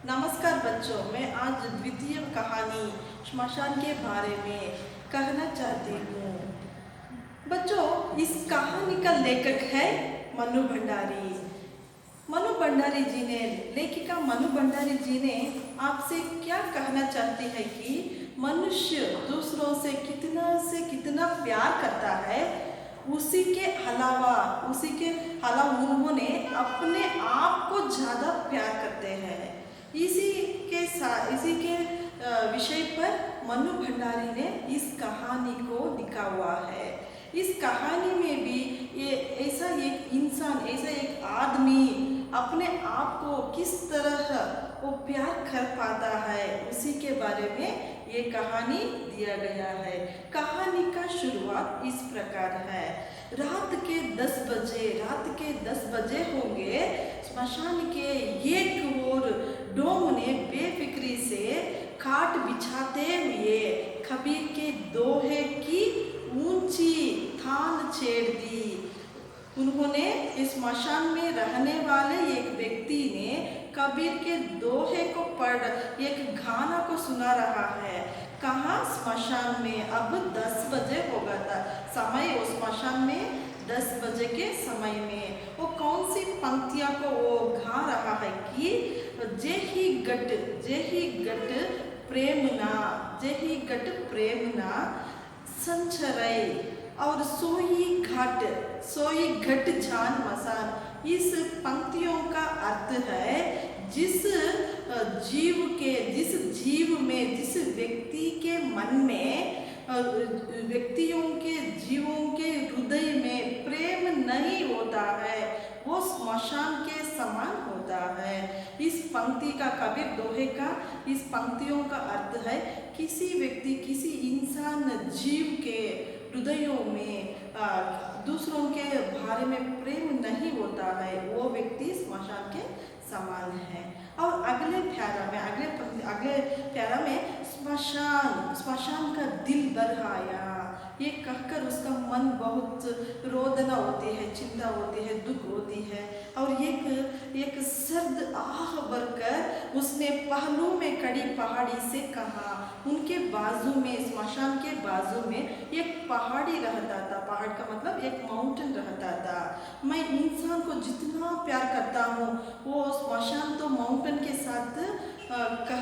नमस्कार बच्चों, मैं आज द्वितीय कहानी श्मशान के बारे में कहना चाहती हूँ। बच्चों, इस कहानी का लेखक है मनु भंडारी। मनु भंडारी जी ने लेखिका मनु भंडारी जी ने आपसे क्या कहना चाहती है कि मनुष्य दूसरों से कितना प्यार करता है, उसी के अलावा उन्होंने अपने आप को ज़्यादा प्यार करते हैं। इसी के विषय पर मनु भंडारी ने इस कहानी को लिखा हुआ है। इस कहानी में भी ऐसा एक आदमी अपने आप को किस तरह वो प्यार कर पाता है, उसी के बारे में ये कहानी दिया गया है। कहानी का शुरुआत इस प्रकार है। रात के 10 बजे होंगे। स्मशान के एक ओर डोम ने बेफिक्री से खाट बिछाते हुए कबीर के दोहे की ऊंची थान छेड़ दी। उन्होंने इस स्मशान में रहने वाले एक व्यक्ति ने कबीर के दोहे को पढ़ एक गाना को सुना रहा है। कहाँ? स्मशान में। अब 10 बजे होगा था समय। उस स्मशान में 10 बजे के समय में वो कौन सी पंक्तियां को वो गा रहा है कि जे ही गट प्रेम ना संचरई और सोई घट जान मसान। इस पंक्तियों का अर्थ है जिस व्यक्ति के मन में, जीवों के हृदय में प्रेम नहीं होता है, वो स्मशान के समान होता है। इस पंक्ति का, कबीर दोहे का इस पंक्तियों का अर्थ है किसी इंसान जीव के हृदयों में दूसरों के बारे में प्रेम नहीं होता है, वो व्यक्ति स्मशान के समान है। और अगले प्यारा में स्मशान का दिल बरहाया, ये कहकर उसका मन बहुत रोदना होती है, चिंता होती है, दुख होती है। और एक सर्द आह भरकर उसने पहलू में खड़ी पहाड़ी से कहा। उनके बाजू में, स्मशान के बाजू में एक पहाड़ी रहता था। पहाड़ का मतलब एक माउंटेन रहता था। मैं इंसान को जितना प्यार करता हूँ, वो स्मशान तो माउंटेन के साथ कह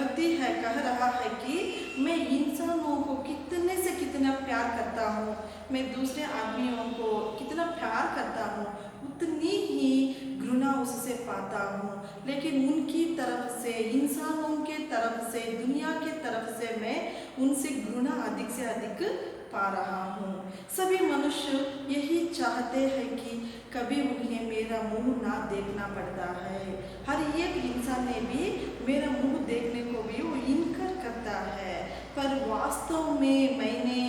रहा है कि मैं इंसानों को कितना प्यार करता हूँ, मैं दूसरे आदमियों को कितना प्यार करता हूँ, उतनी ही घृणा उससे पाता हूँ। लेकिन उनकी तरफ से, इंसानों के तरफ से, दुनिया के तरफ से मैं उनसे घृणा अधिक से अधिक पा रहा हूँ। सभी मनुष्य यही चाहते हैं कि कभी उन्हें मेरा मुंह ना देखना पड़ता है। हर एक इंसान ने भी मेरा मुंह देखने को भी वो इनकार करता है, पर वास्तव में मैंने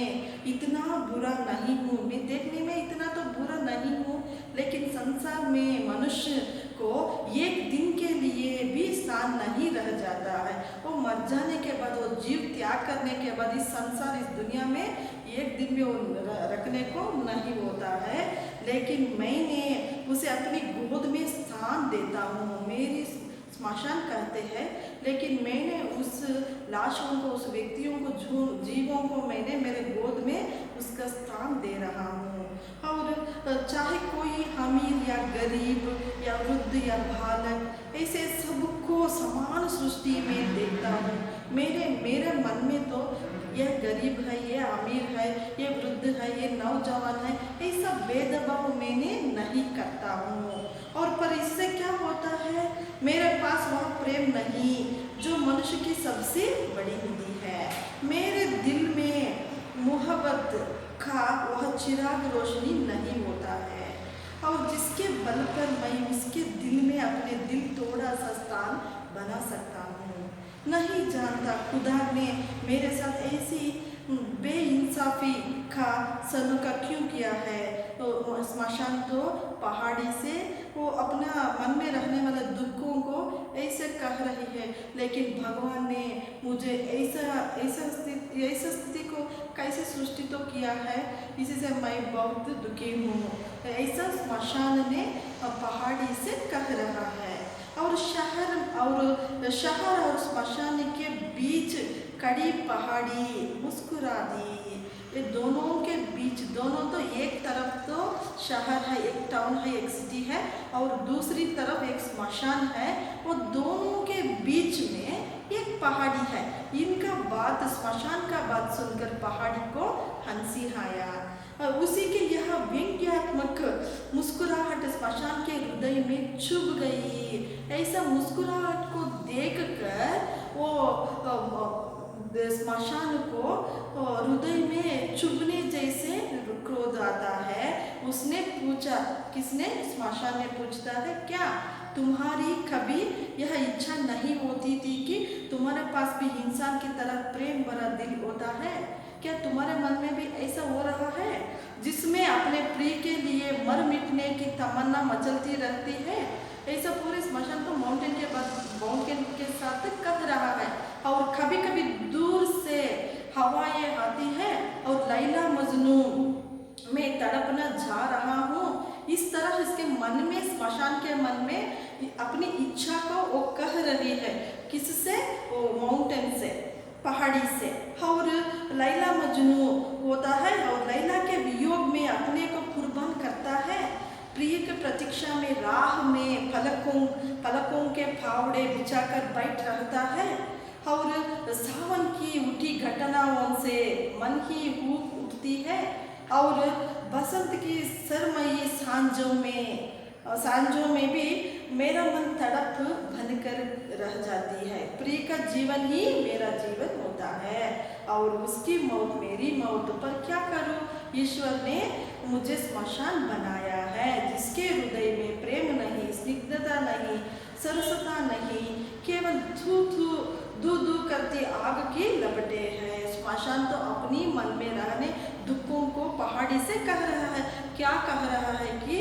इतना बुरा नहीं हूँ, मैं देखने में इतना तो बुरा नहीं हूँ। लेकिन संसार में मनुष्य को एक दिन के लिए भी स्थान नहीं रह जाता है। वो मर जाने के बाद, वो जीव त्याग करने के बाद इस संसार, इस दुनिया में एक दिन भी वो रखने को नहीं होता है। लेकिन मैंने उसे अपनी गोद में स्थान देता हूँ। मेरी स्मशान कहते हैं, लेकिन मैंने उस लाशों को, उस व्यक्तियों को, जीवों को मैंने मेरे गोद में उसका स्थान दे रहा हूँ। और चाहे कोई अमीर या गरीब या वृद्ध या बालक, ऐसे सबको समान सृष्टि में देखता हूँ। मेरे मन में तो यह गरीब है, ये अमीर है, ये वृद्ध है, ये नौजवान है, ऐसा भेदभाव मैंने नहीं करता हूँ। और पर इससे क्या होता है, मेरे पास वह प्रेम नहीं जो मनुष्य की सबसे बड़ी निधि है। मेरे दिल में मोहब्बत का वह चिराग रोशनी नहीं होता है, और जिसके बल पर मैं उसके दिल में अपने दिल थोड़ा सा स्थान बना सकता हूँ। नहीं जानता खुदा ने मेरे साथ ऐसी बेइंसाफी का सलूक क्यों किया है। तो स्मशान तो पहाड़ी से वो अपना मन में रहने वाले दुखों को ऐसे कह रही है, लेकिन भगवान ने मुझे ऐसा स्थिति को कैसे सृष्टि तो किया है, इसी से मैं बहुत दुखी हूँ। ऐसा स्मशान ने पहाड़ी से कह रहा है। शहर और स्मशान के बीच कड़ी पहाड़ी मुस्कुरा दी। ये दोनों के बीच, दोनों तो एक तरफ तो शहर है, एक टाउन है, एक सिटी है, और दूसरी तरफ एक स्मशान है। वो दोनों के बीच में एक पहाड़ी है। इनका बात, स्मशान का बात सुनकर पहाड़ी को हंसी आया। उसी के यह व्यंग्यात्मक मुस्कुराहट स्मशान के हृदय में चुभ गई। ऐसा मुस्कुराहट को देखकर वो स्मशान को हृदय में चुभने जैसे क्रोध आता है। उसने पूछा, किसने? स्मशान ने पूछता है, क्या तुम्हारी कभी यह इच्छा नहीं होती थी कि तुम्हारे पास भी इंसान की तरह प्रेम भरा दिल होता है? क्या तुम्हारे मन में भी ऐसा हो रहा है जिसमें अपने प्रिय के लिए मर मिटने की तमन्ना मचलती रहती है? ऐसा पूरे स्मशान को माउंटेन के साथ कह रहा है। और कभी कभी दूर से हवाएं आती है और लैला मजनू में तड़पना जा रहा हूँ। इस तरह इसके मन में, स्मशान के मन में अपनी इच्छा को वो कह रही है। किससे? वो माउंटेन से, पहाड़ी से। और लैला मजनू होता है और लैला के वियोग में अपने को कुर्बान करता है। प्रिय की प्रतीक्षा में राह में पलकों के फावड़े बिछाकर बैठ रहता है। और सावन की उठी घटनाओं से मन की ऊब उठती है। और बसंत की सरमई सांझों में भी मेरा मन तड़प बनकर रह जाती है। प्रिय का जीवन ही मेरा जीवन होता है और उसकी मौत मेरी मौत। पर क्या करूं? ईश्वर ने मुझे स्मशान बनाया है जिसके हृदय में प्रेम नहीं, स्निग्धता नहीं, सरसता नहीं, केवल धू धू करती आग की लपटे हैं। स्मशान तो अपनी मन में रहने दुखों को पहाड़ी से कह रहा है। क्या कह रहा है कि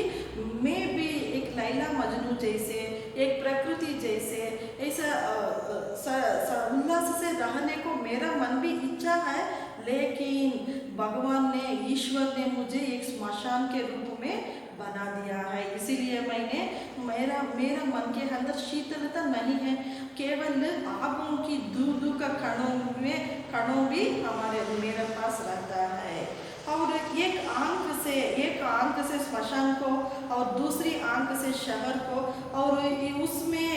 मैं भी एक लैला मजनू जैसे, एक प्रकृति जैसे ऐसा उल्लास से रहने को मेरा मन भी इच्छा है, लेकिन भगवान ने, ईश्वर ने मुझे एक स्मशान के रूप में बना दिया है। इसीलिए मेरा मन के अंदर शीतलता नहीं है, केवल आगों की दूर का कणों भी मेरे पास रहता है। और एक आंख से स्मशान को और दूसरी आंख से शहर को, और उसमें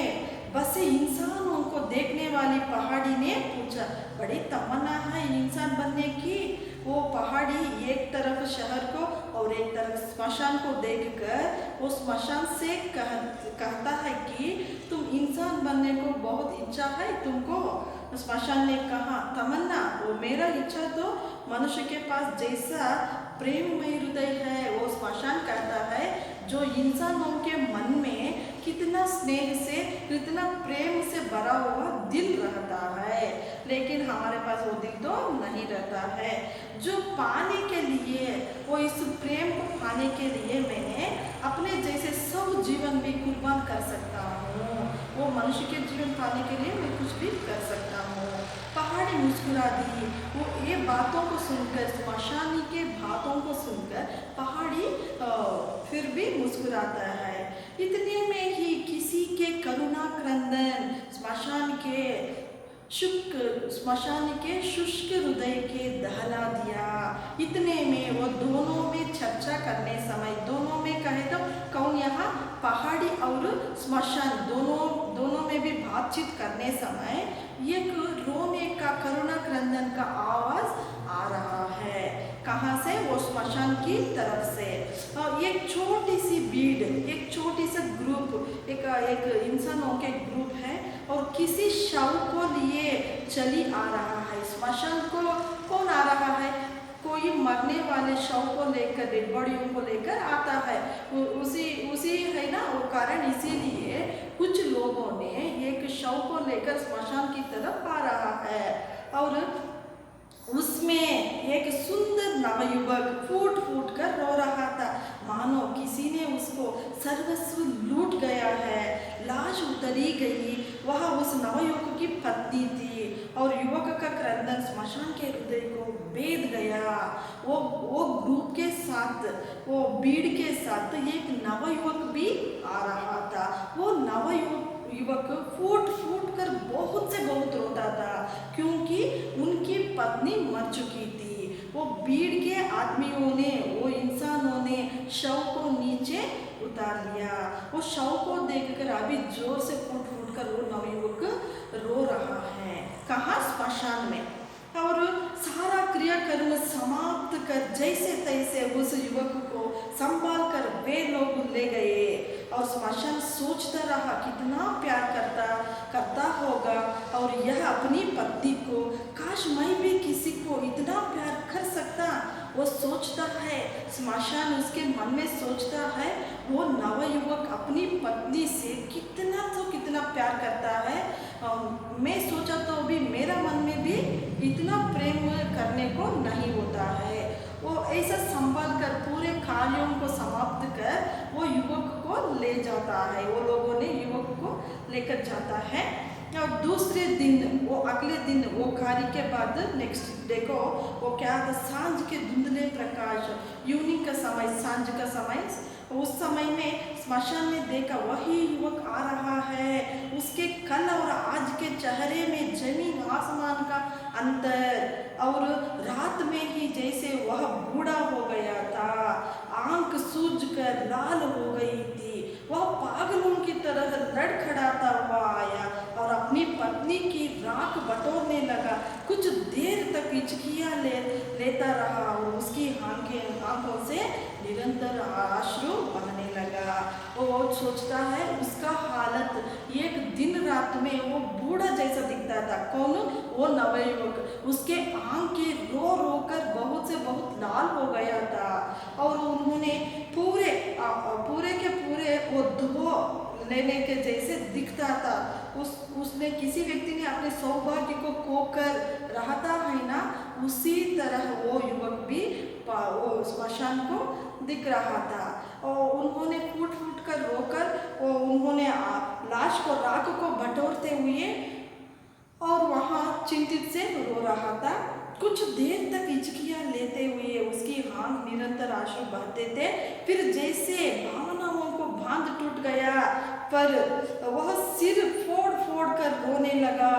बसे इंसानों को देखने वाली पहाड़ी ने पूछा, बड़ी तमन्ना है इंसान बनने की। वो पहाड़ी एक तरफ शहर को और एक तरफ स्मशान को देखकर वो स्मशान से कहता है कि तुम इंसान बनने को बहुत इच्छा है तुमको? स्मशान ने कहा, तमन्ना, वो मेरा इच्छा तो मनुष्य के पास जैसा प्रेममय हृदय है। वो स्मशान कहता है जो इंसानों के मन में कितना स्नेह से, कितना प्रेम से भरा हुआ दिल रहता है, लेकिन हमारे पास वो दिल तो नहीं रहता है। जो पाने के लिए, वो इस प्रेम को पाने के लिए मैंने अपने जैसे सब जीवन भी कुर्बान कर सकता हूँ। वो मनुष्य के जीवन पाने के लिए मैं कुछ भी कर सकता हूँ। पहाड़ी मुस्कुरा दी। वो ये बातों को सुनकर, स्मशानी के बातों को सुनकर पहाड़ी फिर भी मुस्कुराता है। इतने में ही किसी के करुणा क्रंदन स्मशान के शुष्क हृदय के दहला दिया। इतने में वो दोनों में चर्चा करने समय, दोनों में कहे तो कौन, यहाँ पहाड़ी और स्मशान दोनों में भी बातचीत करने समय एक रोने का, करुणा क्रंदन का आवाज आ रहा है। कहाँ से? वो स्मशान की तरफ से। और एक छोटी सी भीड़, एक छोटी सा ग्रुप, एक इंसानों के ग्रुप है और किसी शव को लिए चली आ रहा है। स्मशान को कौन आ रहा है? कोई मरने वाले शव को लेकर, डेड बॉडियों को लेकर आता है। उसी है ना वो कारण, इसीलिए कुछ लोगों ने एक शव को लेकर स्मशान की तरफ आ रहा है। और उसमें एक सुंदर नवयुवक फूट फूट कर रो रहा था, मानो किसी ने उसको सर्वस्व लूट गया है। लाश उतरी गई। वह उस नवयुवक की पत्नी थी और युवक का क्रंदन स्मशान के हृदय को भेद गया। वो ग्रुप के साथ, वो भीड़ के साथ एक नवयुवक भी आ रहा था। वो नवयुवक युवक फूट फूट कर बहुत से बहुत रोता था, क्योंकि उनकी पत्नी मर चुकी थी। वो भीड़ के आदमियों ने, वो इंसानों ने शव को नीचे उतार लिया। वो शव को देखकर अभी जोर से फूट फूट कर वो नवयुवक रो रहा है। कहाँ? स्मशान में। और सारा क्रियाकर्म समाप्त कर जैसे तैसे उस युवक को संभाल कर वे लोग ले गए। और स्मशान सोचता रहा कितना प्यार करता होगा, और यह अपनी पत्नी को, काश मैं भी किसी को इतना प्यार कर सकता। वो सोचता है, स्मशान उसके मन में सोचता है, वो नवयुवक अपनी पत्नी से कितना प्यार करता है। मैं सोचा तो भी मेरा मन में भी इतना प्रेम करने को नहीं होता है। वो ऐसा संभाल कर पूरे कार्यों को समाप्त कर वो युवक को ले जाता है। वो लोगों ने युवक को लेकर जाता है। और दूसरे दिन, वो अगले दिन, वो कार्य के बाद नेक्स्ट देखो वो क्या था, सांझ के धुंधले प्रकाश, इवनिंग का समय, सांझ का समय, उस समय में स्मशान में देखा वही युवक आ रहा है। उसके कल और आज के चेहरे में जमीन आसमान का अंतर, और रात में ही जैसे वह बूढ़ा हो गया था, आंख सूझकर लाल हो गई थी। वह पागलों की तरह लड़खड़ाता हुआ आया और अपनी पत्नी की राख बटोरने लगा। कुछ देर तक हिचकियाँ लेता रहा और उसकी आंखों से निरंतर आश्रु बहने लगा। वो सोचता है उसका हालत एक दिन रात में वो बूढ़ा जैसा दिखता था। कौन? वो नवयुवक। उसके आंखें रो रो कर बहुत से बहुत लाल हो गया था, और उन्होंने पूरे के पूरे वो धो लेने के जैसे दिखता था। उसने किसी व्यक्ति ने अपने सौभाग्य को खोकर रहता है ना, उसी तरह वो युवक भी वो स्मशान को दिख रहा था। और उन्होंने फूट फूट कर रोकर उन्होंने लाश को, राख को बटोरते हुए और वहाँ चिंतित से रो रहा था। कुछ देर तक हिचकियाँ लेते हुए उसकी आंख निरंतर आंसू बहते थे। फिर जैसे भावनाओं को बांध टूट गया, पर वह सिर फोड़ फोड़ कर रोने लगा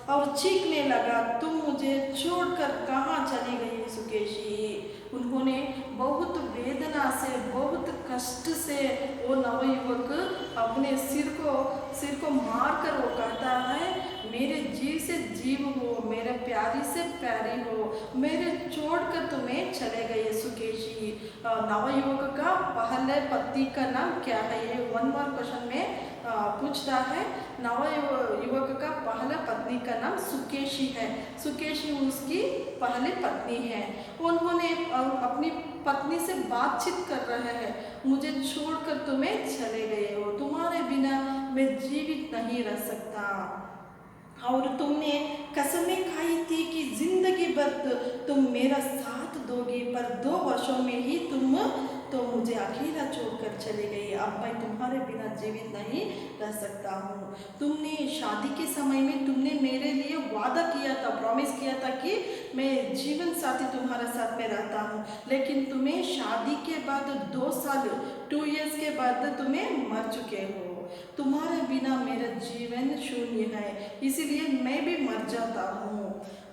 और चीखने लगा, तुम मुझे छोड़कर कहाँ चली गई सुकेशी। उन्होंने बहुत वेदना से, बहुत कष्ट से वो नवयुवक अपने सिर को मार कर वो कहता है, मेरे जीव से जीव हो, मेरे प्यारी से प्यारी हो, मेरे छोड़कर तुम्हें चले गए सुकेशी। नवयुवक का पहले पति का नाम क्या है? ये वन बार क्वेश्चन में पूछता है। नवयुवक का पहला पत्नी का नाम सुकेशी है। सुकेशी उसकी पहली पत्नी है। उन्होंने अपनी पत्नी से बातचीत कर रहे हैं, मुझे छोड़कर तुम्हें चले गए हो, तुम्हारे बिना मैं जीवित नहीं रह सकता, और तुमने कसमें खाई थी कि जिंदगी भर तुम मेरा साथ दोगी, पर 2 वर्षों में ही तुम तो मुझे अकेला छोड़कर चले गई। अब मैं तुम्हारे बिना जीवित नहीं रह सकता हूँ। तुमने शादी के समय में तुमने मेरे लिए वादा किया था, प्रॉमिस किया था कि मैं जीवन साथी तुम्हारे साथ में रहता हूँ, लेकिन तुम्हें शादी के बाद 2 साल 2 इयर्स के बाद तुम्हें मर चुके हो। तुम्हारे बिना मेरा जीवन शून्य है, इसीलिए मैं भी मर जाता हूँ,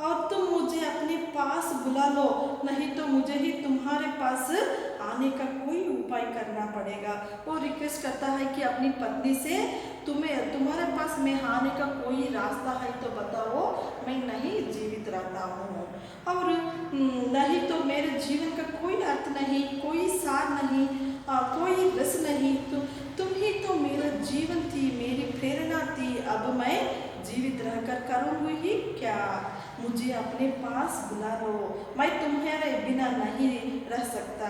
और तुम मुझे अपने पास बुला लो, नहीं तो मुझे ही तुम्हारे पास आने का कोई उपाय करना पड़ेगा। वो रिक्वेस्ट करता है कि अपनी पत्नी से, तुम्हारे पास में आने का कोई रास्ता है तो बताओ, मैं नहीं जीवित रहता हूँ, और नहीं तो मेरे जीवन का कोई अर्थ नहीं, कोई सार नहीं, कोई रस नहीं। तुम ही तो मेरा जीवन थी, मेरी प्रेरणा थी। अब मैं जीवित रहकर करूँगी ही क्या? मुझे अपने पास बुला लो, मैं तुम्हारे बिना नहीं रह सकता,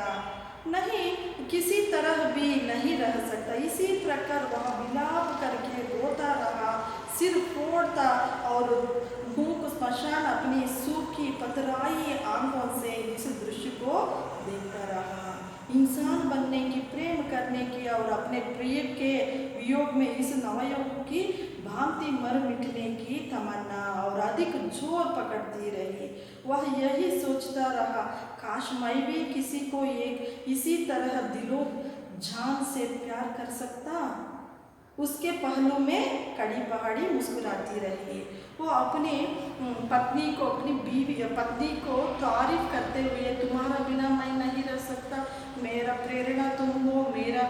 नहीं किसी तरह भी नहीं रह सकता। इसी प्रकार वह विलाप करके रोता रहा, सिर फोड़ता और मुँह स्मशान अपनी सूखी पतराई आंखों से इस दृश्य को देखता रहा। इंसान बनने की, प्रेम करने की और अपने प्रिय के वियोग में इस नवयुवक की भांति मर मिटने की तमन्ना और अधिक जोर पकड़ती रही। वह यही सोचता रहा, काश मैं भी किसी को एक इसी तरह दिलो जान से प्यार कर सकता। उसके पहलू में कड़ी पहाड़ी मुस्कुराती रही। वो अपने पत्नी को, अपनी बीवी पत्नी को तारीफ करते हुए, तुम्हारा बिना मैं नहीं रह सकता, मेरा प्रेरणा तुम हो, मेरा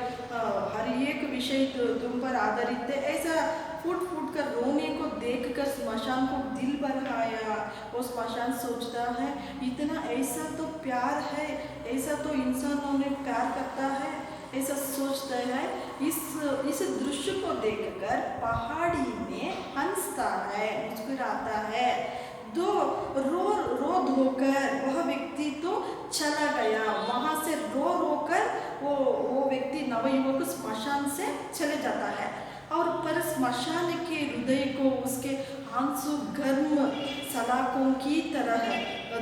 हर एक विषय तुम पर आधारित है, ऐसा फूट फूट कर रोने को देखकर स्मशान को दिल बरहाया। वो स्मशान सोचता है इतना ऐसा तो प्यार है, ऐसा तो इंसानों ने प्यार करता है, ऐसा सोचता है। इस दृश्य को देखकर पहाड़ी में हंसता है, मुस्कुराता है। दो रो रो धोकर वह व्यक्ति तो चला गया। वहाँ से रो रो कर वो व्यक्ति नवयुवक स्मशान से चले जाता है। और पर स्मशान के हृदय को उसके आंसू गर्म सलाखों की तरह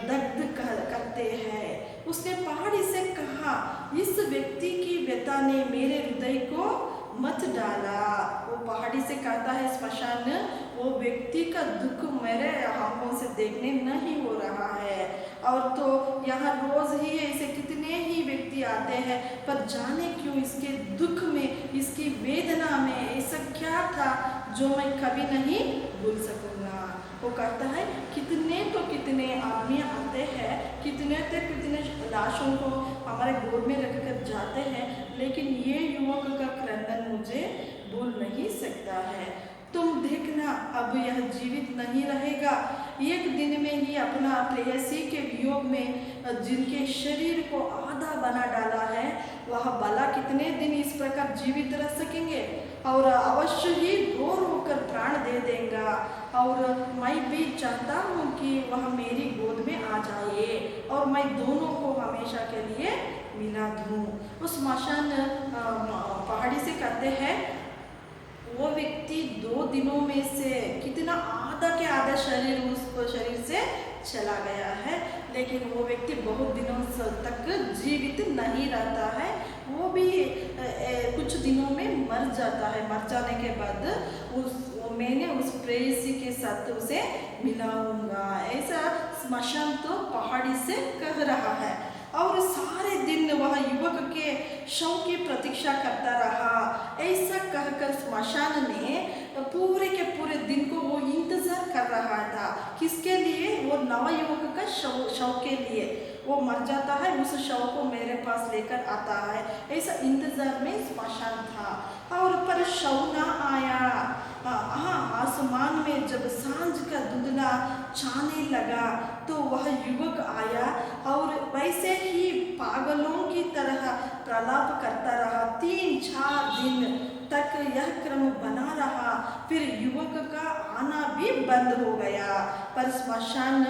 दग्ध करते हैं। उसने पहाड़ी से कहा, इस व्यक्ति की व्यथा ने मेरे हृदय को मत डाला। वो पहाड़ी से कहता है स्मशान, वो व्यक्ति का दुख मेरे आंखों से देखने नहीं हो रहा है। और तो यहाँ रोज ही ऐसे कितने ही व्यक्ति आते हैं, पर जाने क्यों इसके दुख में, इसकी वेदना में ऐसा क्या था जो मैं कभी नहीं भूल सकूंगा। वो कहता है कितने तो कितने आदमी आते हैं, कितने लाशों को हमारे गोद में रखकर जाते हैं, लेकिन ये युवक का क्रंदन मुझे भूल नहीं सकता है। तुम देखना अब यह जीवित नहीं रहेगा। एक दिन में ही अपना प्रेयसी के वियोग में जिनके शरीर को आधा बना डाला है, वह भला कितने दिन इस प्रकार जीवित रह सकेंगे। और अवश्य ही रो रो कर प्राण दे देगा। और मैं भी चाहता हूँ कि वह मेरी गोद में आ जाए और मैं दोनों को हमेशा के लिए मिला दूँ। उस स्मशान पहाड़ी से कहते हैं, वो व्यक्ति 2 दिनों में से कितना आधा के आधा शरीर उस शरीर से चला गया है, लेकिन वो व्यक्ति बहुत दिनों तक जीवित नहीं रहता है। वो भी कुछ दिनों में मर जाता है। मर जाने के बाद मैंने उस प्रेयसी के साथ उसे मिलाऊंगा, ऐसा स्मशान तो पहाड़ी से कह रहा है। और सारे दिन वह युवक के शव की प्रतीक्षा करता रहा। ऐसा कहकर स्मशान ने पूरे के पूरे दिन को वो इंतजार कर रहा था। किसके लिए? वो नवयुवक का शव के लिए। वो मर जाता है, उस शव को मेरे पास लेकर आता है, ऐसा इंतजार में स्मशान था। और पर शव ना आया। आसमान में जब सांझ का धुंधला छाने लगा तो वह युवक आया और वैसे ही पागलों की तरह प्रलाप करता रहा। 3-4 दिन तक यह क्रम बना रहा। फिर युवक का आना भी बंद हो गया, पर स्मशान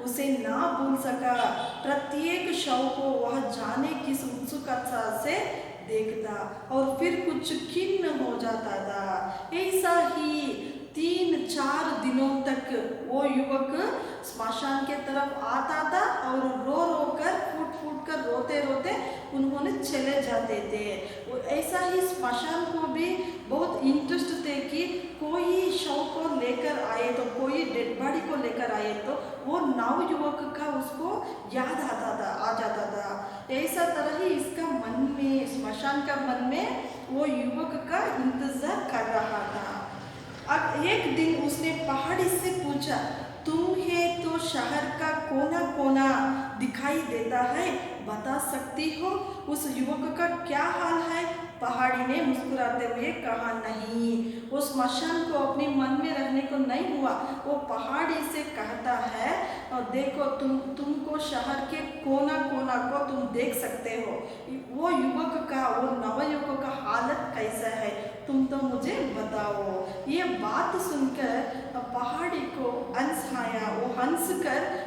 उसे ना भूल सका। प्रत्येक शव को वह जाने किस उत्सुकता से देखता और फिर कुछ खिन्न हो जाता था। ऐसा ही 3-4 दिनों तक वो युवक स्मशान के तरफ आता था और रो रो कर, फूट फूट कर, रोते रोते उन्होंने चले जाते थे। वो ऐसा ही स्मशान को भी बहुत इंटरेस्ट थे कि कोई शव को लेकर आए तो, कोई डेड बॉडी को लेकर आए तो वो नवयुवक का उसको याद आ जाता था। ऐसा तरह ही इसका मन में, स्मशान का मन में वो युवक का इंतजार कर रहा था। अब एक दिन उसने पहाड़ी से पूछा, तुम्हें तो शहर का कोना कोना दिखाई देता है, बता सकती हो उस युवक का क्या हाल है? पहाड़ी ने मुस्कुराते हुए कहा, नहीं। वो स्मशान को अपने मन में रहने को नहीं हुआ। वो पहाड़ी से कहता है, और देखो तुमको शहर के कोना कोना को तुम देख सकते हो। वो युवक का, वो नवयुवक का हालत कैसा है, तुम तो मुझे बताओ। ये बात सुनकर पहाड़ी को हंस आया। वो हंस कर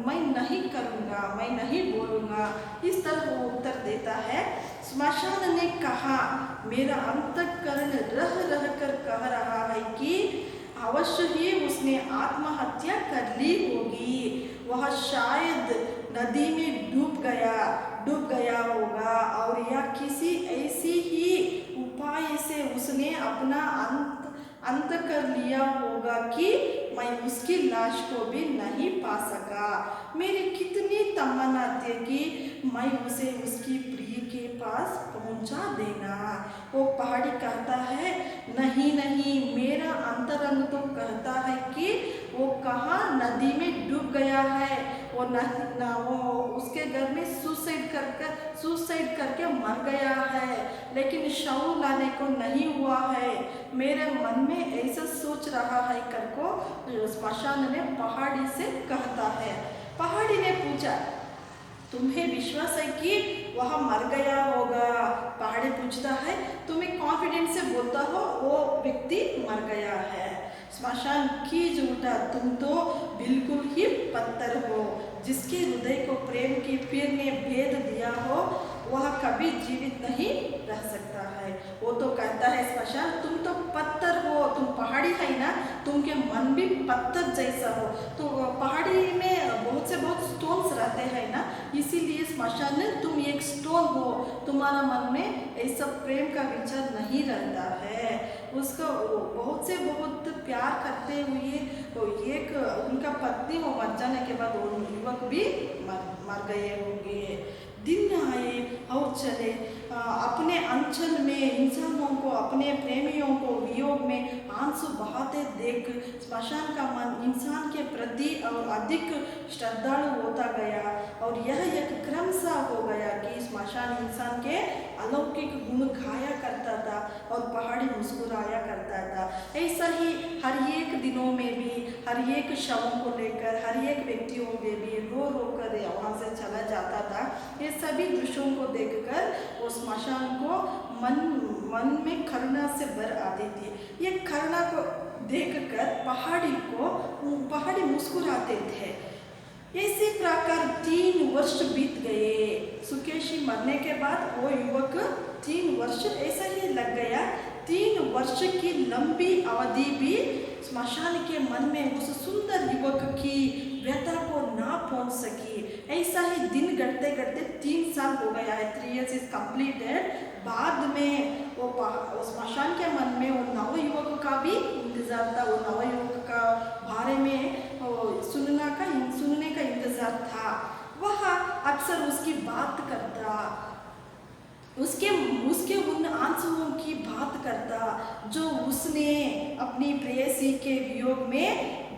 मैं नहीं करूँगा, मैं नहीं बोलूँगा, इस तरह वो उत्तर देता है। स्मशान ने कहा, मेरा अंतःकरण रह रह कर कह रहा है कि अवश्य ही उसने आत्महत्या कर ली होगी। वह शायद नदी में डूब गया होगा, और या किसी ऐसी ही उपाय से उसने अपना अंत कर लिया होगा कि मैं उसकी लाश को भी नहीं पा सका। मेरी कितनी तमन्ना थी कि मैं उसे उसकी प्रिय के पास पहुंचा देना। वो पहाड़ी कहता है, नहीं नहीं, मेरा अंतरंग तो कहता है कि वो कहाँ नदी में डूब गया है, वो वो उसके घर में सुसाइड करके मर गया है, लेकिन शव लाने को नहीं हुआ है। मेरे मन में ऐसा सोच रहा है कर को स्मशान ने पहाड़ी से कहता है। पहाड़ी ने पूछा, तुम्हें विश्वास है कि वह मर गया होगा? पहाड़ी पूछता है, तुम्हें कॉन्फिडेंस से बोलता हो वो व्यक्ति मर गया है। स्मशान की झूठा, तुम तो बिल्कुल ही पत्थर हो। जिसके हृदय को प्रेम की पीर ने भेद दिया हो वह कभी जीवित नहीं रह सकता है। वो तो कहता है स्मशान, तुम तो पत्थर हो, तुम पहाड़ी है ना, तुमके मन भी पत्थर जैसा हो। तो पहाड़ी में बहुत से बहुत स्टोन्स रहते हैं ना, इसीलिए स्मशान ने तुम एक स्टोन हो, तुम्हारा मन में ऐसा प्रेम का विचार नहीं रहता है। उसको बहुत से बहुत प्यार करते हुए तो एक उनका पत्नी वो मर जाने के बाद वो युवक भी मर गए होंगे। दिन आए और चले, अपने अंचल में इंसानों को, अपने प्रेमियों को वियोग में आंसू बहाते देख स्मशान का मन इंसान के प्रति और अधिक श्रद्धालु होता गया। और यह एक क्रम सा हो गया कि स्मशान इंसान के अलौकिक गुण गाया करता था और पहाड़ी मुस्कुराया करता था। ऐसा ही हर एक दिनों में भी हर एक शवों को लेकर हर एक व्यक्तियों में भी रो रो कर वहाँ से चला जाता था। ये सभी दृश्यों को देखकर वो स्मशान को मन में करुणा से भर आती थी। ये करुणा को देखकर पहाड़ी मुस्कुराते थे। इसी प्रकार 3 वर्ष बीत गए। सुकेशी मरने के बाद वो युवक 3 वर्ष ऐसा ही लग गया। 3 वर्ष की लंबी अवधि भी स्मशान के मन में उस सुंदर युवक की व्यथा को ना पहुंच सकी। ऐसा ही दिन घटते घटते 3 साल हो गया है। 3 years इज कंप्लीटेड। बाद में वो स्मशान के मन में वो नव युवक का भी इंतजार था। वो नव युवक का बारे में सुनने का इंतजार था। वह अक्सर उसकी बात करता, उसके उन आंसुओं की बात करता जो उसने अपनी प्रेयसी के वियोग में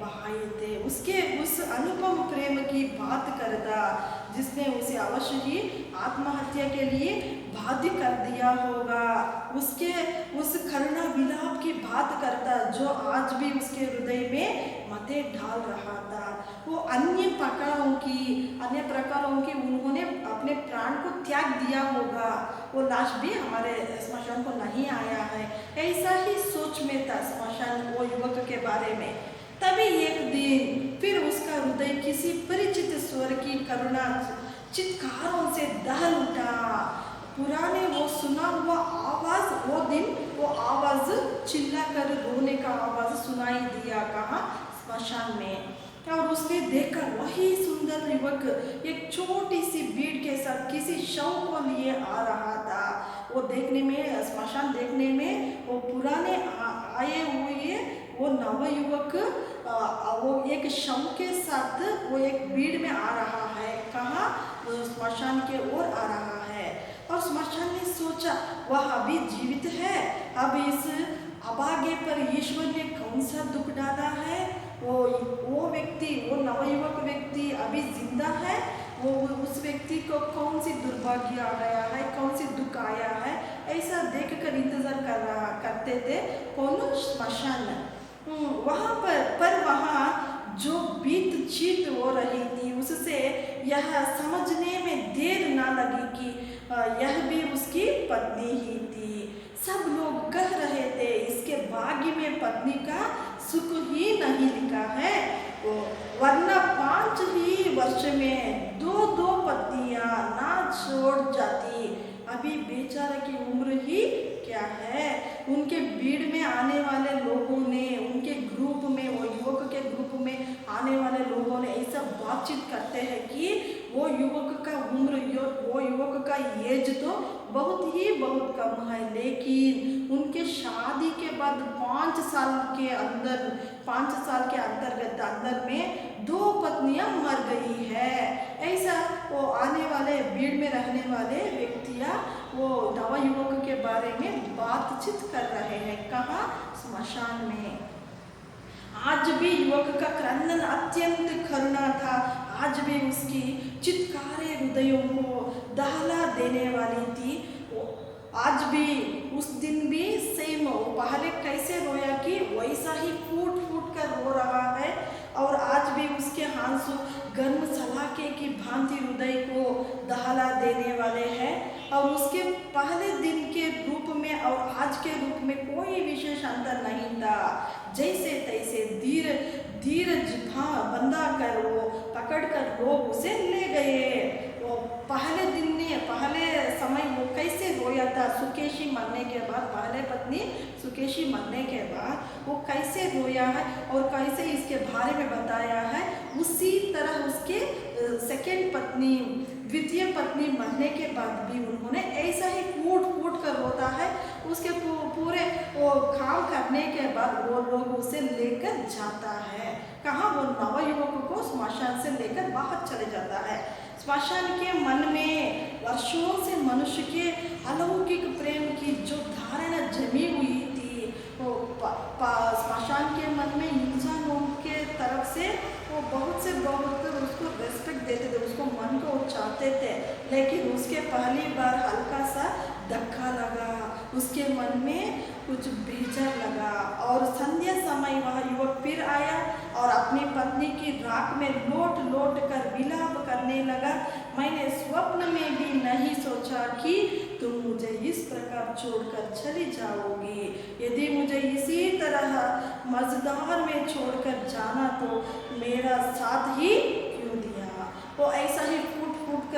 बहाए थे। उसके उस अनुपम प्रेम की बात करता जिसने उसे अवश्य ही आत्महत्या के लिए बाध्य कर दिया होगा। उसके उस करुणा विलाप की बात करता जो आज भी उसके हृदय में मते ढाल रहा था। वो अन्य प्रकारों की उन्होंने अपने प्राण को त्याग दिया होगा। वो लाश भी हमारे स्मशान को नहीं आया है। ऐसा ही सोच में था स्मशान वो युवक के बारे में। तभी एक दिन फिर उसका हृदय किसी परिचित स्वर की करुणा चित्कारों से दहल उठा। पुराने वो सुना हुआ आवाज, वो दिन वो आवाज चिल्लाकर रोने का आवाज सुनाई दिया। कहाँ? स्मशान में। और उसने देखा वही सुंदर युवक एक छोटी सी भीड़ के साथ किसी शव को लिए आ रहा था। वो देखने में, स्मशान देखने में वो पुराने आए हुए वो नव युवक वो एक शव के साथ वो एक भीड़ में आ रहा है। कहाँ? स्मशान के ओर आ रहा है। और स्मशान ने सोचा वह अभी जीवित है। अब इस अभागे पर ईश्वर ने कौन सा दुख डाला है? वो व्यक्ति, वो नवयुवक व्यक्ति अभी जिंदा है। वो उस व्यक्ति को कौन सी दुर्भाग्य आ गया है, कौन सी दुख आया है, ऐसा देखकर इंतजार करते थे कौन? स्मशान। वहाँ पर वहाँ जो बीत चीत हो रही थी उससे यह समझने में देर ना लगी कि यह भी उसकी पत्नी ही थी। सब लोग कह रहे थे इसके भाग्य में पत्नी का सुख ही नहीं लिखा है, वरना 5 ही वर्ष में 2 पत्नियां ना छोड़ जाती। अभी बेचारे की उम्र ही क्या है। उनके भीड़ में आने वाले लोगों ने, उनके ग्रुप में, वो युवक के ग्रुप में आने वाले लोगों ने ऐसा बातचीत करते हैं कि वो युवक का उम्र, वो युवक का एज तो बहुत कम है, लेकिन उनके शादी के बाद 5 साल के अंतर्गत अंदर में 2 पत्नियां मर गई है। ऐसा वो आने वाले भीड़ में रहने वाले व्यक्तियां वो नवयुवक के बारे में बातचीत कर रहे हैं। कहाँ? स्मशान में। आज भी युवक का क्रंदन अत्यंत करुणा था। आज भी उसकी चित्कारे हृदयों को दहला देने वाली थी। आज भी उस दिन भी सेम पहले कैसे रोया कि वैसा ही फूट फूट कर रो रहा है, और आज भी उसके आंसू गर्म सलाखे की भांति हृदय को दहला देने वाले हैं। और उसके पहले दिन के रूप में और आज के रूप में कोई विशेष अंतर नहीं था। जैसे तैसे धीरज बंधा कर वो पकड़ कर लोग उसे ले गए। वो पहले दिन ने पहले समय वो कैसे रोया था सुकेशी मरने के बाद, पहले पत्नी सुकेशी मरने के बाद वो कैसे रोया है और कैसे इसके बारे में बताया है, उसी तरह उसके सेकेंड पत्नी द्वितीय पत्नी मरने के बाद भी उन्होंने ऐसा ही फूट फूट कर रोता है। उसके पूरे वो काम करने के बाद वो लोग उसे लेकर जाता है। कहाँ? वो नवयुवक को स्मशान से लेकर बाहर चले जाता है। स्मशान के मन में वर्षों से मनुष्य के अलौकिक प्रेम की जो धारणा जमी हुई थी, वो स्मशान के मन में इंसानों के तरफ से वो बहुत उसको रेस्पेक्ट देते थे, उसको मन को चाहते थे। लेकिन उसके पहली बार हल्का सा धक्का लगा, उसके मन में कुछ बेचैन लगा, और संध्या समय वह युवक फिर आया और अपनी पत्नी की राख में लोट लोट कर विलाप करने लगा। मैंने स्वप्न में भी नहीं सोचा कि तुम मुझे इस प्रकार छोड़कर चली जाओगी। यदि मुझे इसी तरह मजदार में छोड़कर जाना तो मेरा साथ ही क्यों दिया। वो ऐसा ही फूट फूट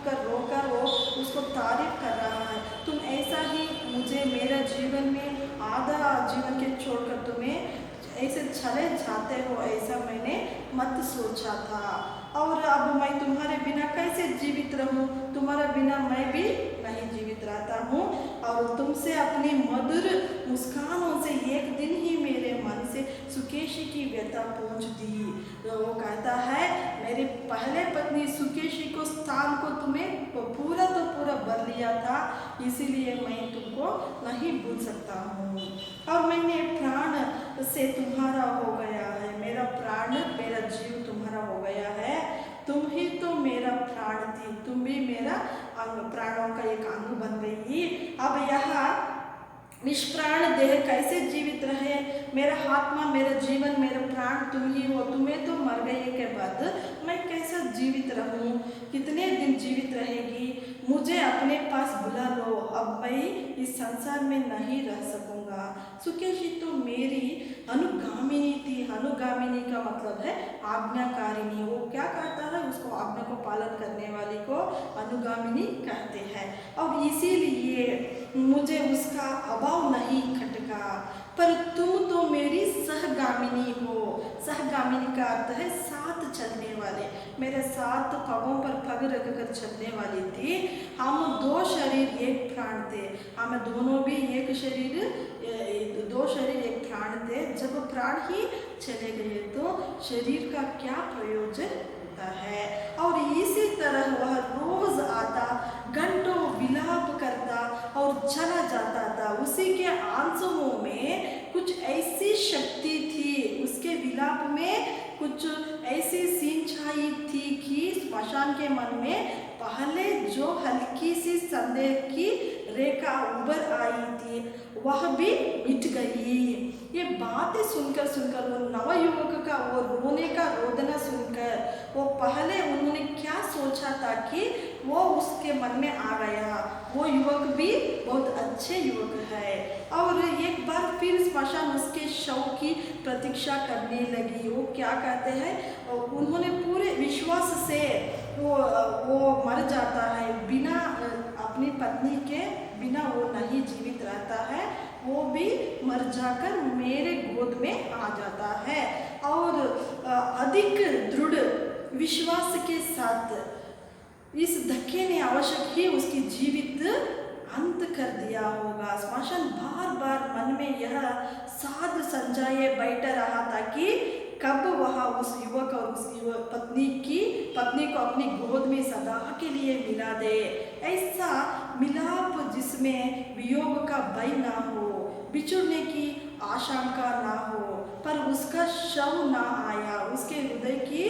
कर रोकर वो उसको तारीफ कर रहा है। तुम ऐसा ही मुझे मेरा जीवन में आधा जीवन के छोड़कर तुम्हें ऐसे चले जाते हो, ऐसा मैंने मत सोचा था। और अब मैं तुम्हारे बिना कैसे जीवित रहूं? तुम्हारे बिना मैं भी नहीं जीवित रहता हूँ। और तुमसे अपनी मधुर मुस्कानों से एक दिन ही मेरे मन से सुकेशी की व्यथा पहुँच दी। तो वो कहता है, मेरी पहले पत्नी सुकेशी को स्थान को तुम्हें पूरा भर लिया था, इसीलिए मैं तुमको नहीं भूल सकता हूँ। और मैंने प्राण से तुम्हारा हो गया है, मेरा प्राण मेरा जीव तुम्हारा हो गया है। तुम ही तो मेरा प्राण थी, तुम भी मेरा प्राणों का एक अंग बन गई। अब यहाँ निष्प्राण देह कैसे जीवित रहे? मेरा आत्मा, मेरा जीवन, मेरा प्राण तुम ही हो। तुम्हें तो मर गए के बाद मैं कैसा जीवित रहूं? कितने दिन जीवित रहेगी? मुझे अपने पास बुला लो, अब मैं इस संसार में नहीं रह सकूंगा। सुकेशी तो मेरी अनुगामिनी थी। अनुगामिनी का मतलब है आज्ञाकारिणी। वो क्या कहता है, उसको आज्ञा को पालन करने वाली को अनुगामिनी कहते हैं। और इसीलिए मुझे उसका अभाव नहीं खटका, पर तुम तो मेरी सहगामिनी हो। सहगामिनी का अर्थ है साथ चलने वाले, मेरे साथ पगों पर पग रखकर चलने वाली थी। हम 2 शरीर एक प्राण थे, हम दोनों भी एक शरीर 2 शरीर एक प्राण थे। जब प्राण ही चले गए तो शरीर का क्या प्रयोजन होता है। और इसी तरह वह रोज आता, घंटों विलाप करता और चला जाता था। उसी के आंसुओं में कुछ ऐसी शक्ति थी, उसके विलाप में कुछ ऐसी सिंचाई थी कि स्मशान के मन में पहले जो हल्की सी संदेह की रेखा उभर आई थी वह भी मिट गई। ये बातें सुनकर वो नवयुवक का वो रोने का रोदना सुनकर वो पहले उन्होंने क्या सोचा था कि वो उसके मन में आ गया। वो युवक भी बहुत अच्छे युवक है। और एक बार फिर स्मशान उसके शव की प्रतीक्षा करने लगी। वो क्या कहते हैं, उन्होंने पूरे विश्वास से वो मर जाता है, बिना अपनी पत्नी के बिना वो नहीं जीवित रहता है, वो भी मर जाकर मेरे गोद में आ जाता है। और अधिक दृढ़ विश्वास के साथ इस धक्के ने आवश्यक ही उसकी जीवित अंत कर दिया होगा। स्मशान बार बार मन में यह साध संजाए बैठ रहा था कि कब वह उस युवक और उस पत्नी को अपनी गोद में सदा के लिए मिला दे। ऐसा मिलाप जिसमें वियोग का भय ना हो, बिछुड़ने की आशंका ना हो, पर उसका शव ना आया, उसके हृदय की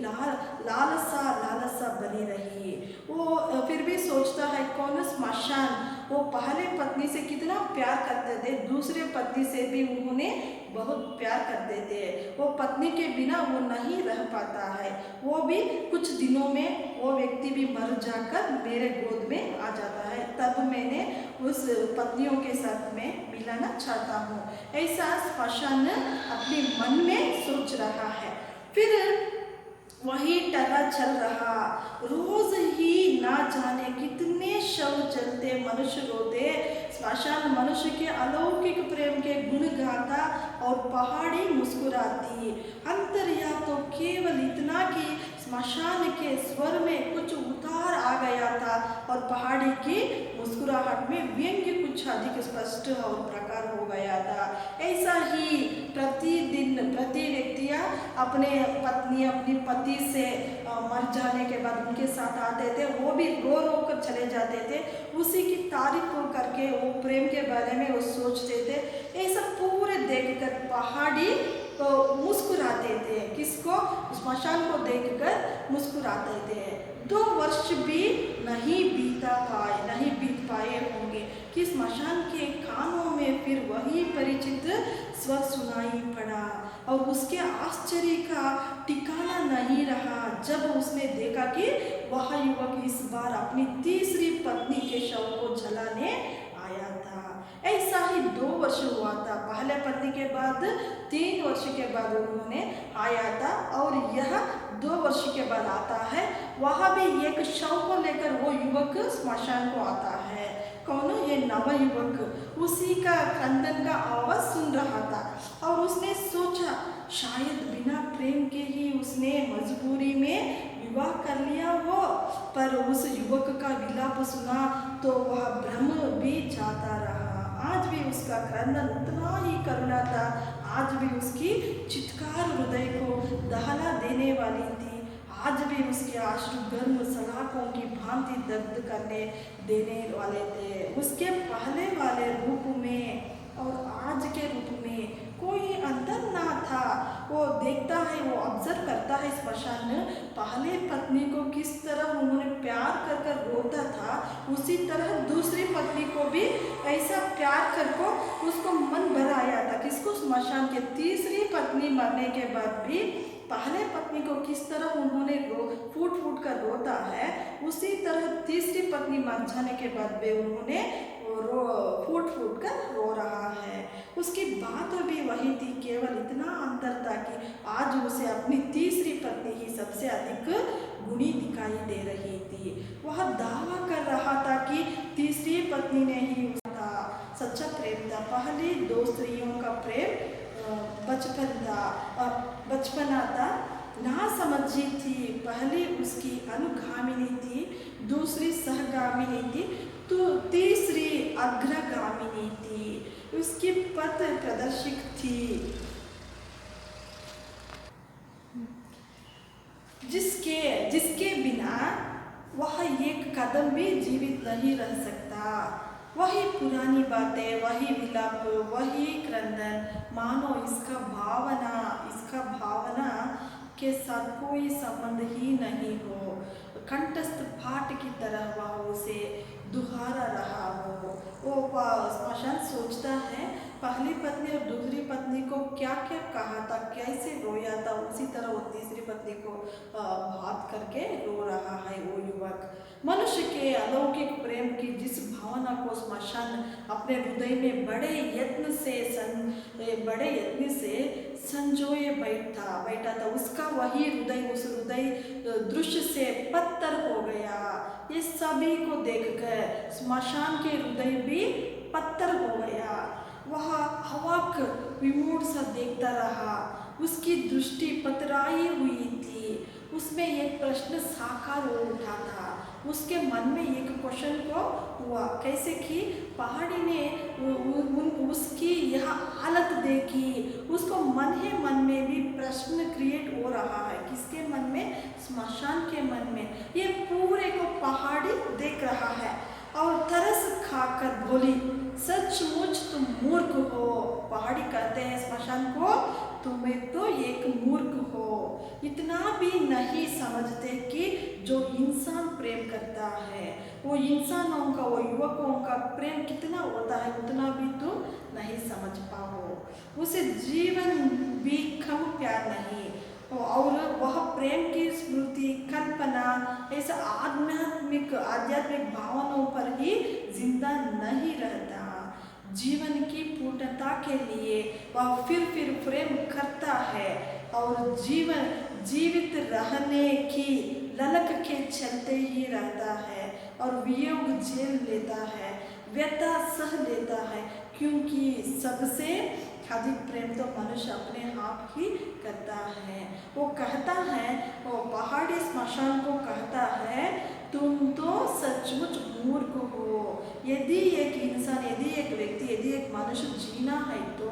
लालसा बनी रही। वो फिर भी सोचता है कौन स्मशान, वो पहले पत्नी से कितना प्यार करते थे, दूसरे पत्नी से भी उन्होंने बहुत प्यार करते थे। वो पत्नी के बिना वो नहीं रह पाता है। वो भी कुछ दिनों में वो व्यक्ति भी मर जाकर मेरे गोद में आ जाता है, तब मैंने उस पत्नियों के साथ में मिलाना चाहता हूँ। ऐसा स्मशान अपने मन में सोच रहा है। फिर वही टर्रा चल रहा, रोज ही ना जाने कितने शव जलते, मनुष्य रोते। स्मशान मनुष्य के अलौकिक प्रेम के गुण गाता और पहाड़ी मुस्कुराती। अंतर या तो केवल इतना कि स्मशान के स्वर में कुछ उतार आ गया था और पहाड़ी की मुस्कुराहट में व्यंग्य कुछ अधिक स्पष्ट और प्रकार हो गया था। ऐसा ही प्रतिदिन प्रति व्यक्तियाँ अपनी पति से मर जाने के बाद उनके साथ आते थे, वो भी रो रो कर चले जाते थे, उसी की तारीफ करके वो प्रेम के बारे में वो सोचते थे। ऐसा पूरे देखकर पहाड़ी तो मुस्कुराते थे, किसको? स्मशान को देखकर मुस्कुराते थे। 2 वर्ष भी नहीं बीत पाए होंगे कि स्मशान के कानों में फिर वही परिचित स्वर सुनाई पड़ा और उसके आश्चर्य का ठिकाना नहीं रहा जब उसने देखा कि वह युवक इस बार अपनी तीसरी पत्नी के शव को जलाने आया था। ऐसा ही 2 वर्ष हुआ था। पहले पत्नी के बाद 3 वर्ष के बाद उन्होंने आया था और यह 2 वर्ष के बाद आता है। वहाँ भी एक शव को लेकर वो युवक स्मशान को आता है। कौन? ये नवयुवक उसी का क्रंदन का आवाज सुन रहा था और उसने सोचा शायद बिना प्रेम के ही उसने मजबूरी में विवाह कर लिया हो, पर उस युवक का विलाप सुना तो वह भ्रम भी जाता रहा। आज भी उसका क्रंदन उतना ही करुणा था, आज भी उसकी चित्कार हृदय को दहला देने वाली थी, आज भी उसके आंसू गर्म सलाखों की भांति दर्द करने देने वाले थे। उसके पहले वाले रूप में और आज के रूप में कोई अंतर ना था। वो देखता है, वो ऑब्जर्व करता है स्मशान पहले पत्नी को किस तरह उन्होंने प्यार कर कर रोता था, उसी तरह दूसरी पत्नी को भी ऐसा प्यार कर को उसको मन भराया था। किसको? स्मशान के तीसरी पत्नी मरने के बाद भी पहले पत्नी को किस तरह उन्होंने फूट फूट कर रोता है, उसी तरह तीसरी पत्नी मर जाने के बाद भी उन्होंने फूट फूट कर रो रहा है। उसकी बात भी वही थी, केवल इतना अंतर था कि आज उसे अपनी तीसरी पत्नी ही सबसे अधिक गुणी दिखाई दे रही थी। वह दावा कर रहा था कि तीसरी पत्नी ने ही उसका सच्चा प्रेम था। पहली 2 स्त्रियों का प्रेम बचपना था, ना समझी थी। पहली उसकी अनुगामिनी थी, दूसरी सहगामिनी थी, तो तीसरी अग्रगामिनी थी। उसकी पथ प्रदर्शक थी, जिसके बिना वह एक कदम भी जीवित नहीं रह सकता। वही पुरानी बातें, वही विलाप, वही क्रंदन, मानो इसका भावना के साथ कोई संबंध ही नहीं हो। कंठस्थ पाठ की तरह वह उसे दुहारा रहा हो। वो स्मशान सोचता है पहली पत्नी और दूसरी पत्नी को क्या क्या कहा था, कैसे रोया था, उसी तरह वो तीसरी पत्नी को बात करके रो रहा है वो युवक। मनुष्य के अलौकिक प्रेम की जिस भावना को स्मशान अपने हृदय में बड़े यत्न से संजोए बैठा था, उसका वही हृदय उस हृदय दृश्य से पत्थर हो गया। ये सभी को देखकर स्मशान के हृदय भी पत्थर हो गया। वह हवाक विमूढ़ सा देखता रहा, उसकी दृष्टि पतराई हुई थी। उसमें एक प्रश्न साकार हो उठा था, उसके मन में एक क्वेश्चन को हुआ, कैसे कि पहाड़ी ने उसकी यह हालत देखी, उसको मन ही मन में भी प्रश्न क्रिएट हो रहा है। किसके मन में? स्मशान के मन में। ये पूरे को पहाड़ी देख रहा है और तरस खाकर बोली, सचमुच तुम मूर्ख हो। पहाड़ी कहते हैं स्मशान को, तुम्हें तो एक मूर्ख हो, इतना भी नहीं समझते कि जो इंसान प्रेम करता है वो इंसानों का, वो युवकों का प्रेम कितना होता है उतना भी तुम नहीं समझ पाओ। उसे जीवन भी कम प्यार नहीं, और वह प्रेम की स्मृति, कल्पना, ऐसा आध्यात्मिक भावनाओं पर ही जिंदा नहीं रहता। जीवन की पूर्णता के लिए वह फिर प्रेम करता है और जीवित रहने की ललक के चलते ही रहता है और वियोग झेल लेता है, व्यथा सह लेता है, क्योंकि सबसे अधिक प्रेम तो मनुष्य अपने आप ही करता है। वो कहता है, वो पहाड़ी स्मशान को कहता है, तुम तो सचमुच मूर्ख हो। यदि एक इंसान, यदि एक व्यक्ति, यदि एक मनुष्य जीना है तो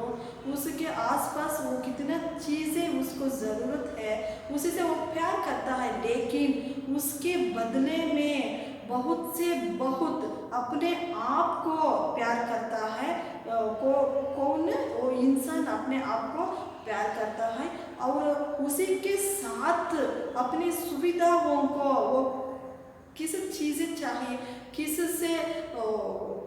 उसके आसपास वो कितना चीज़ें उसको ज़रूरत है, उसी से वो प्यार करता है, लेकिन उसके बदले में बहुत से बहुत अपने आप को प्यार करता है। कौन? वो इंसान अपने आप को प्यार करता है और उसी के साथ अपनी सुविधाओं को, वो किस चीज़ें चाहिए, किस से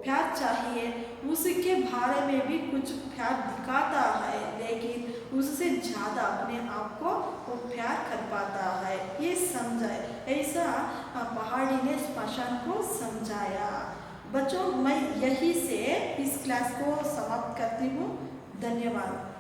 प्यार चाहिए, उसके बारे में भी कुछ प्यार दिखाता है, लेकिन उससे ज़्यादा अपने आप को वो प्यार कर पाता है। ये समझाए, ऐसा पहाड़ी ने स्मशान को समझाया। बच्चों, मैं यहीं से इस क्लास को समाप्त करती हूँ। धन्यवाद।